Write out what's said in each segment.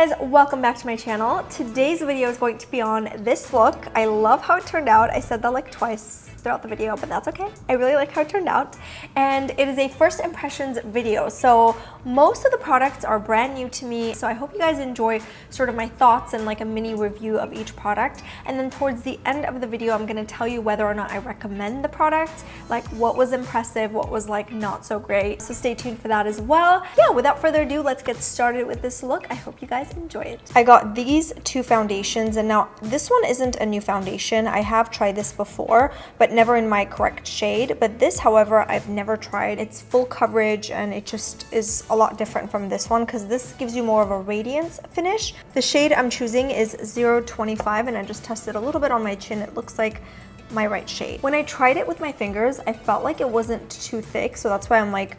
guys, welcome back to my channel. Today's video is going to be on this look. I love how it turned out. I said that like twice throughout the video, but that's okay. I really like how it turned out. And it is a first impressions video. So most of the products are brand new to me. So I hope you guys enjoy sort of my thoughts and like a mini review of each product. And then towards the end of the video, I'm gonna tell you whether or not I recommend the product, like what was impressive, what was like not so great. So stay tuned for that as well. Yeah, without further ado, let's get started with this look. I hope you guys enjoy it. I got these two foundations, and now this one isn't a new foundation. I have tried this before, but never in my correct shade. But this, however, I've never tried. It's full coverage and it just is a lot different from this one because this gives you more of a radiance finish. The shade I'm choosing is 025, and I just tested a little bit on my chin. It looks like my right shade. When I tried it with my fingers, I felt like it wasn't too thick, so that's why I'm like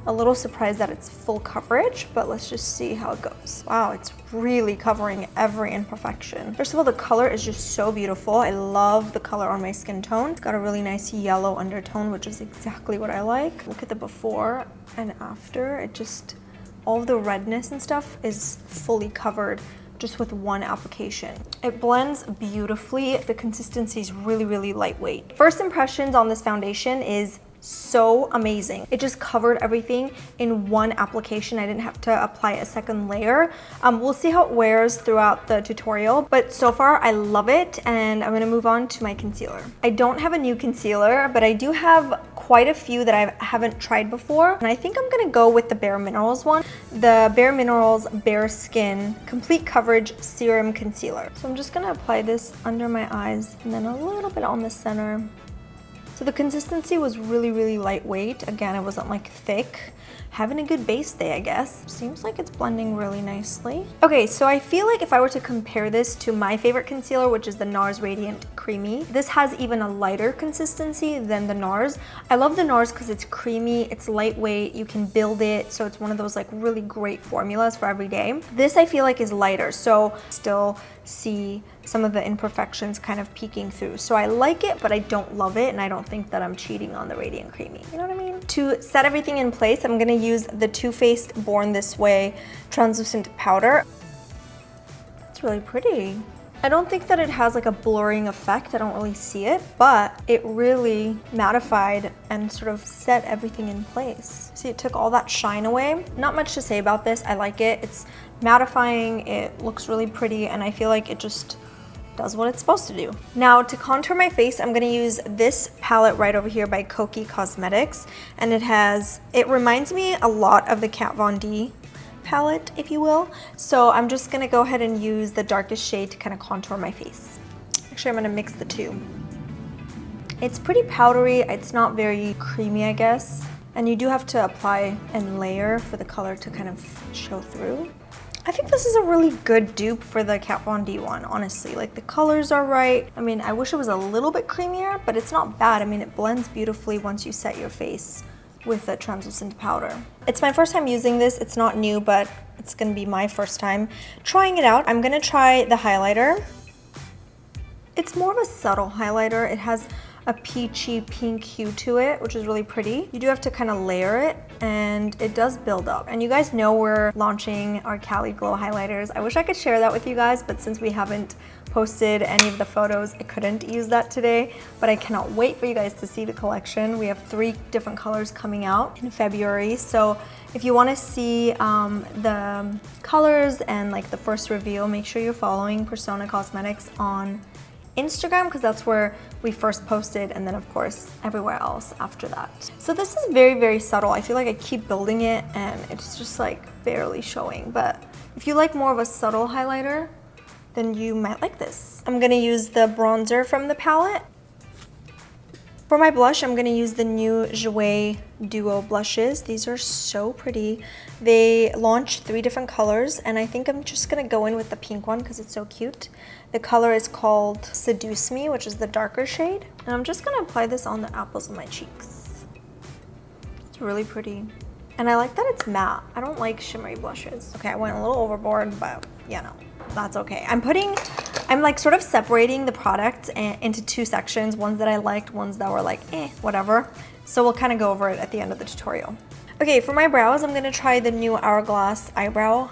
a little surprised that it's full coverage, but let's just see how it goes. Wow, it's really covering every imperfection. First of all, the color is just so beautiful. I love the color on my skin tone. It's got a really nice yellow undertone, which is exactly what I like. Look at the before and after. It just, all of the redness and stuff is fully covered just with one application. It blends beautifully. The consistency is really, really lightweight. First impressions on this foundation is so amazing. It just covered everything in one application. I didn't have to apply a second layer. We'll see how it wears throughout the tutorial, but so far I love it, and I'm gonna move on to my concealer. I don't have a new concealer, but I do have quite a few that I haven't tried before, and I think I'm gonna go with the Bare Minerals one, the Bare Minerals Bare Skin Complete Coverage Serum Concealer. So I'm just gonna apply this under my eyes and then a little bit on the center. So the consistency was really, really lightweight. Again, it wasn't like thick. Having a good base day, I guess. Seems like it's blending really nicely. Okay, so I feel like if I were to compare this to my favorite concealer, which is the NARS Radiant Creamy, this has even a lighter consistency than the NARS. I love the NARS because it's creamy, it's lightweight, you can build it, so it's one of those like really great formulas for every day. This I feel like is lighter, so still see some of the imperfections kind of peeking through. So I like it, but I don't love it, and I don't think that I'm cheating on the Radiant Creamy. You know what I mean? To set everything in place, I'm gonna use the Too Faced Born This Way translucent powder. It's really pretty. I don't think that it has like a blurring effect. I don't really see it, but it really mattified and sort of set everything in place. See, it took all that shine away. Not much to say about this. I like it. It's mattifying, it looks really pretty, and I feel like it just does what it's supposed to do. Now to contour my face, I'm gonna use this palette right over here by Kokie Cosmetics, and it reminds me a lot of the Kat Von D palette, if you will. So I'm just gonna go ahead and use the darkest shade to kind of contour my face. Actually, I'm gonna mix the two. It's pretty powdery, it's not very creamy, I guess. And you do have to apply and layer for the color to kind of show through. I think this is a really good dupe for the Kat Von D one, honestly. Like the colors are right. I mean, I wish it was a little bit creamier, but it's not bad. I mean, it blends beautifully once you set your face with a translucent powder. It's my first time using this. It's not new, but it's gonna be my first time trying it out. I'm gonna try the highlighter. It's more of a subtle highlighter. It has a peachy pink hue to it, which is really pretty. You do have to kind of layer it, and it does build up. And you guys know we're launching our Cali Glow highlighters. I wish I could share that with you guys, but since we haven't posted any of the photos, I couldn't use that today, but I cannot wait for you guys to see the collection. We have 3 different colors coming out in February, so if you want to see the colors and like the first reveal, make sure you're following Sona Cosmetics on Instagram, because that's where we first posted, and then of course everywhere else after that. So this is very, very subtle. I feel like I keep building it and it's just like barely showing, but if you like more of a subtle highlighter, then you might like this. I'm gonna use the bronzer from the palette. For my blush, I'm gonna use the new Jouer Duo blushes. These are so pretty. They launched 3 different colors, and I think I'm just gonna go in with the pink one because it's so cute. The color is called Seduce Me, which is the darker shade. And I'm just gonna apply this on the apples of my cheeks. It's really pretty. And I like that it's matte. I don't like shimmery blushes. Okay, I went a little overboard, but yeah, no, that's okay. I'm like sort of separating the product into 2 sections, ones that I liked, ones that were like, whatever. So we'll kind of go over it at the end of the tutorial. Okay, for my brows, I'm gonna try the new Hourglass eyebrow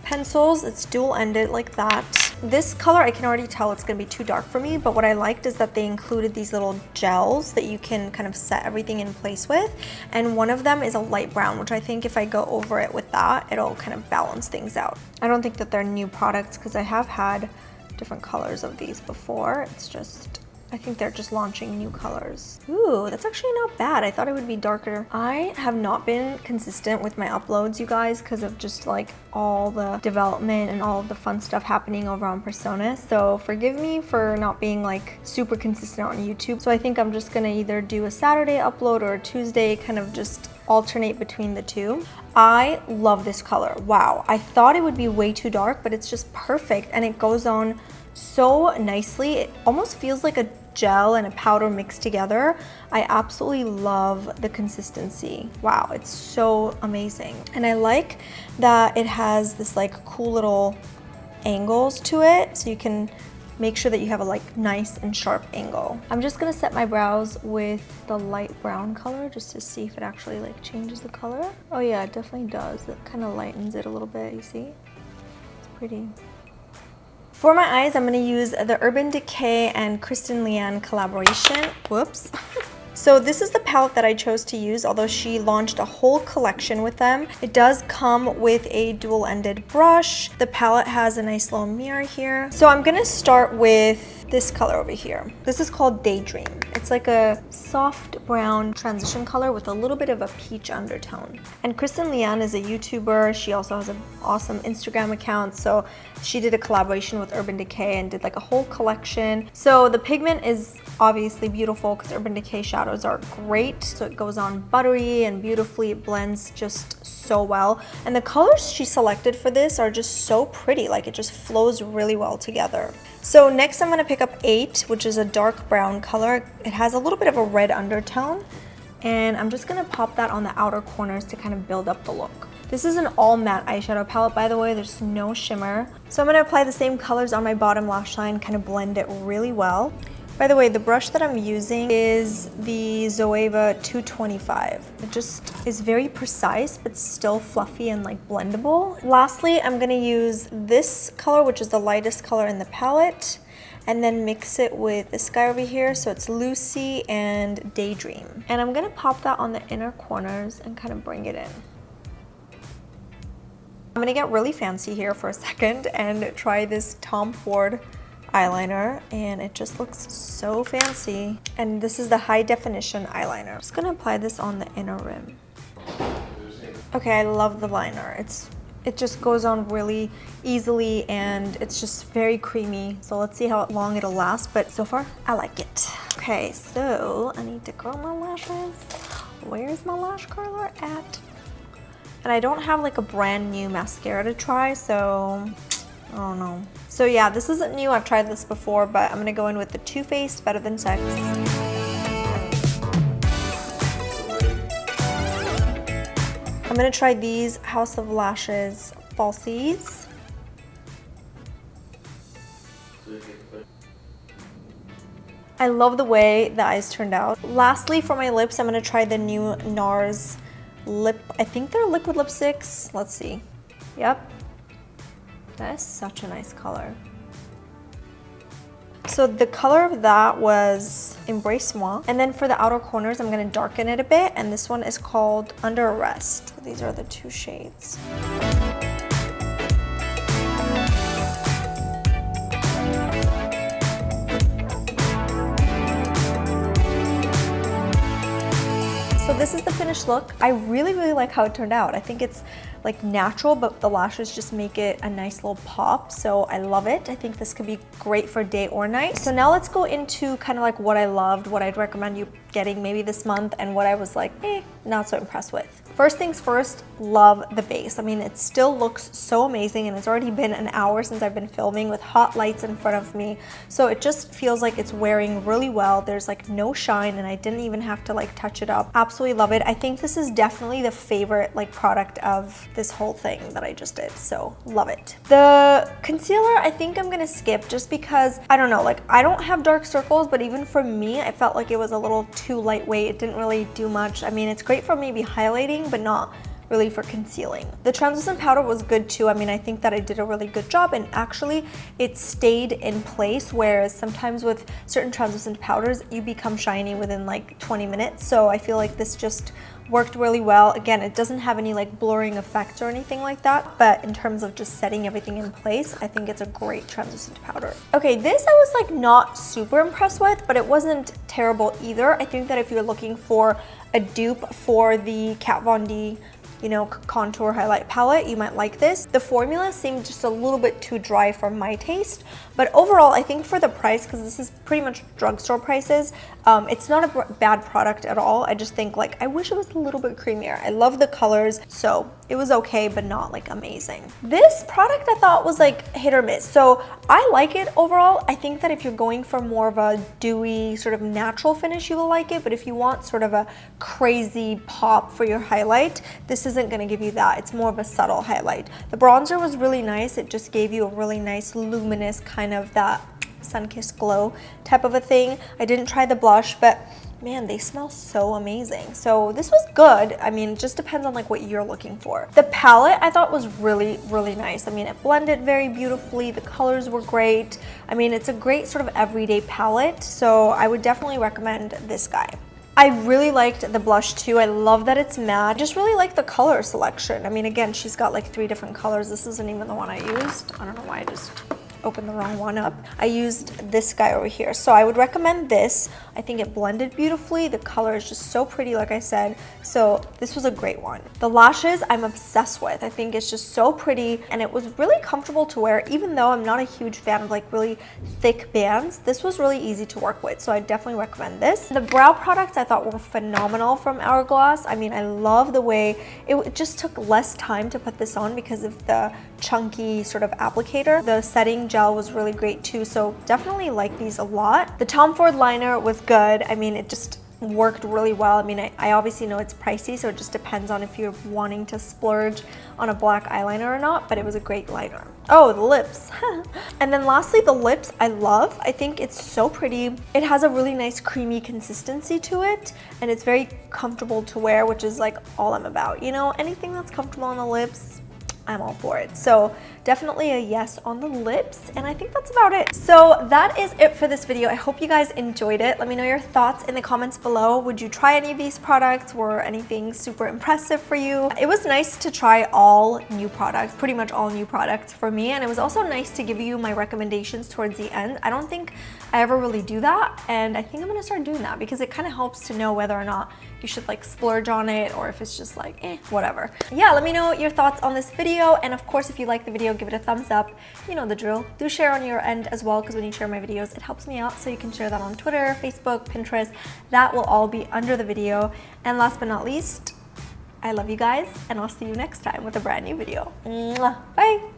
pencils. It's dual-ended like that. This color, I can already tell it's gonna be too dark for me, but what I liked is that they included these little gels that you can kind of set everything in place with. And one of them is a light brown, which I think if I go over it with that, it'll kind of balance things out. I don't think that they're new products because I have had different colors of these before. It's just, I think they're just launching new colors. Ooh, that's actually not bad. I thought it would be darker. I have not been consistent with my uploads, you guys, because of just like all the development and all of the fun stuff happening over on Persona. So forgive me for not being like super consistent on YouTube. So I think I'm just gonna either do a Saturday upload or a Tuesday, kind of just alternate between the two. I love this color. Wow, I thought it would be way too dark, but it's just perfect and it goes on so nicely. It almost feels like a gel and a powder mixed together. I absolutely love the consistency. Wow, it's so amazing. And I like that it has this like cool little angles to it, so you can make sure that you have a like nice and sharp angle. I'm just gonna set my brows with the light brown color just to see if it actually like changes the color. Oh yeah, it definitely does. It kind of lightens it a little bit, you see? It's pretty. For my eyes, I'm gonna use the Urban Decay and Kristen Leanne collaboration. Whoops. So this is the palette that I chose to use, although she launched a whole collection with them. It does come with a dual-ended brush. The palette has a nice little mirror here. So I'm gonna start with this color over here. This is called Daydream. It's like a soft brown transition color with a little bit of a peach undertone. And Kristen Leanne is a YouTuber. She also has an awesome Instagram account. So she did a collaboration with Urban Decay and did like a whole collection. So the pigment is obviously beautiful because Urban Decay shadows are great. So it goes on buttery and beautifully. It blends just so well. And the colors she selected for this are just so pretty. Like it just flows really well together. So next I'm gonna pick up 8, which is a dark brown color. It has a little bit of a red undertone. And I'm just gonna pop that on the outer corners to kind of build up the look. This is an all matte eyeshadow palette, by the way. There's no shimmer. So I'm gonna apply the same colors on my bottom lash line, kind of blend it really well. By the way, the brush that I'm using is the Zoeva 225. It just is very precise, but still fluffy and like blendable. Lastly, I'm gonna use this color, which is the lightest color in the palette, and then mix it with this guy over here. So it's Lucy and Daydream. And I'm gonna pop that on the inner corners and kind of bring it in. I'm gonna get really fancy here for a second and try this Tom Ford eyeliner, and it just looks so fancy. And this is the high definition eyeliner. I'm just gonna apply this on the inner rim. Okay, I love the liner. It just goes on really easily and it's just very creamy. So let's see how long it'll last, but so far I like it. Okay, so I need to curl my lashes. Where's my lash curler at? And I don't have like a brand new mascara to try, so I don't know. So yeah, this isn't new. I've tried this before, but I'm gonna go in with the Too Faced Better Than Sex. I'm gonna try these House of Lashes falsies. I love the way the eyes turned out. Lastly, for my lips, I'm gonna try the new NARS lip. I think they're liquid lipsticks. Let's see. Yep. That is such a nice color. So the color of that was Embrace Moi. And then for the outer corners, I'm gonna darken it a bit. And this one is called Under Arrest. These are the 2 shades. So this is the finished look. I really like how it turned out. I think it's like natural, but the lashes just make it a nice little pop. So I love it. I think this could be great for day or night. So now let's go into kind of like what I loved, what I'd recommend you getting maybe this month, and what I was like, not so impressed with. First things first, love the base. I mean, it still looks so amazing, and it's already been an hour since I've been filming with hot lights in front of me. So it just feels like it's wearing really well. There's like no shine, and I didn't even have to like touch it up. Absolutely love it. I think this is definitely the favorite like product of this whole thing that I just did. So love it. The concealer, I think I'm gonna skip just because, I don't know, like I don't have dark circles, but even for me, I felt like it was a little too lightweight. It didn't really do much. I mean, it's great for maybe highlighting, but not really for concealing. The translucent powder was good too. I mean, I think that I did a really good job, and actually it stayed in place, whereas sometimes with certain translucent powders, you become shiny within like 20 minutes. So I feel like this just worked really well. Again, it doesn't have any like blurring effects or anything like that, but in terms of just setting everything in place, I think it's a great translucent powder. Okay, this I was like not super impressed with, but it wasn't terrible either. I think that if you're looking for a dupe for the Kat Von D, you know, contour highlight palette, you might like this. The formula seemed just a little bit too dry for my taste, but overall I think for the price, because this is pretty much drugstore prices, it's not a bad product at all. I just think like I wish it was a little bit creamier. I love the colors, so it was okay, but not like amazing. This product I thought was like hit or miss, so I like it overall. I think that if you're going for more of a dewy sort of natural finish, you will like it, but if you want sort of a crazy pop for your highlight, this isn't going to give you that. It's more of a subtle highlight. The bronzer was really nice. It just gave you a really nice luminous kind of that sun-kissed glow type of a thing. I didn't try the blush, but man, they smell so amazing. So this was good. I mean, it just depends on like what you're looking for. The palette I thought was really, really nice. I mean, it blended very beautifully. The colors were great. I mean, it's a great sort of everyday palette. So I would definitely recommend this guy. I really liked the blush too. I love that it's matte. I just really like the color selection. I mean, again, she's got like 3 different colors. This isn't even the one I used. I don't know why I just opened the wrong one up. I used this guy over here. So I would recommend this. I think it blended beautifully. The color is just so pretty, like I said. So this was a great one. The lashes I'm obsessed with. I think it's just so pretty, and it was really comfortable to wear. Even though I'm not a huge fan of like really thick bands, this was really easy to work with. So I definitely recommend this. The brow products I thought were phenomenal from Hourglass. I mean, I love the way it just took less time to put this on because of the chunky sort of applicator. The setting gel was really great too, so definitely like these a lot. The Tom Ford liner was good. I mean, it just worked really well. I mean, I obviously know it's pricey, so it just depends on if you're wanting to splurge on a black eyeliner or not, but it was a great liner. Oh, the lips. And then lastly, the lips I love. I think it's so pretty. It has a really nice creamy consistency to it, and it's very comfortable to wear, which is like all I'm about. You know, anything that's comfortable on the lips, I'm all for it. So definitely a yes on the lips, and I think that's about it. So that is it for this video. I hope you guys enjoyed it. Let me know your thoughts in the comments below. Would you try any of these products? Were anything super impressive for you? It was nice to try all new products, pretty much all new products for me, and it was also nice to give you my recommendations towards the end. I don't think I ever really do that, and I think I'm gonna start doing that because it kind of helps to know whether or not you should like splurge on it or if it's just like whatever. Yeah, let me know your thoughts on this video, and of course if you like the video, give it a thumbs up. You know the drill. Do share on your end as well, because when you share my videos it helps me out, so you can share that on Twitter, Facebook, Pinterest. That will all be under the video. And last but not least, I love you guys, and I'll see you next time with a brand new video. Mwah. Bye!